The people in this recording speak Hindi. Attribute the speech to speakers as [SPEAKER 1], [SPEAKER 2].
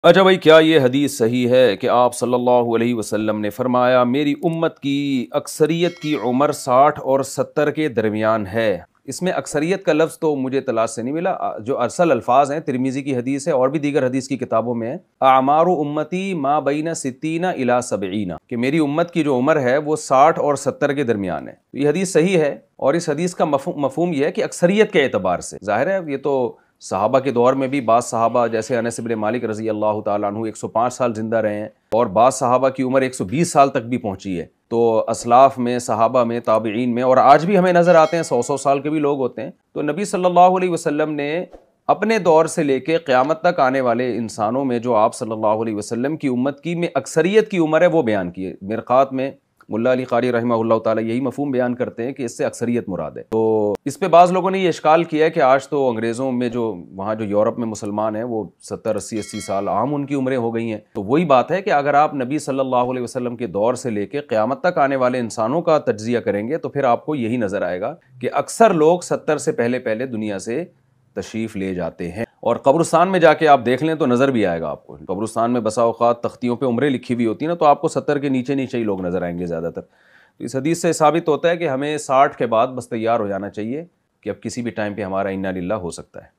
[SPEAKER 1] अच्छा भाई, क्या ये हदीस सही है कि आप सल्लल्लाहु अलैहि वसल्लम ने फरमाया मेरी उम्मत की अक्सरियत की उम्र 60 और 70 के दरमियान है? इसमें अक्सरियत का लफ्ज़ तो मुझे तलाश से नहीं मिला। जो अरसल अल्फाज हैं तिरमिज़ी की हदीस है और भी दीगर हदीस की किताबों में है, आमारु उम्मती मा बैना सित्तीना इला सबईना, कि मेरी उम्मत की जो उम्र है वो 60 और 70 के दरमियान है। तो ये हदीस सही है और इस हदीस का मफहूम यह है कि अक्सरियत के एतबार से ज़ाहिर है ये तो सहाबा के दौर में भी बाज़ सहाबा जैसे अनस इब्न मालिक रज़ी अल्लाह ताला अन्हु 105 साल जिंदा रहे हैं और बाज़ सहाबा की उम्र 120 साल तक भी पहुंची है। तो असलाफ में, सहाबा में, ताबिईन में और आज भी हमें नज़र आते हैं 100-100 साल के भी लोग होते हैं। तो नबी सल्लल्लाहु अलैहि वसल्लम ने अपने दौर से लेके क़यामत तक आने वाले इंसानों में जो आप सल्लल्लाहु अलैहि वसल्लम की उम्मत की में अक्सरियत की उम्र है वो बयान की है। मिरक़ात में मुल्ला अली क़ारी रहमहुल्लाह ताला यही मफ़हूम बयान करते हैं कि इससे अक्सरियत मुराद है। तो इस पे बाज़ लोगों ने ये इश्काल किया है कि आज तो अंग्रेज़ों में जो वहाँ जो यूरोप में मुसलमान हैं वो 70-80 साल आम उनकी उम्रें हो गई हैं। तो वही बात है कि अगर आप नबी सल्लल्लाहु अलैहि वसल्लम के दौर से लेके क़यामत तक आने वाले इंसानों का तज्ज़िया करेंगे तो फिर आपको यही नज़र आएगा कि अक्सर लोग 70 से पहले पहले दुनिया से तशरीफ़ ले जाते हैं। और कब्रिस्तान में जाके आप देख लें तो नज़र भी आएगा आपको। कब्रिस्तान में बसा औक़ात तख्तियों पे उम्रें लिखी हुई होती हैं ना, तो आपको 70 के नीचे नीचे ही लोग नज़र आएंगे ज़्यादातर। तो इस हदीस से साबित होता है कि हमें 60 के बाद बस तैयार हो जाना चाहिए कि अब किसी भी टाइम पे हमारा इन्ना लिल्लाह हो सकता है।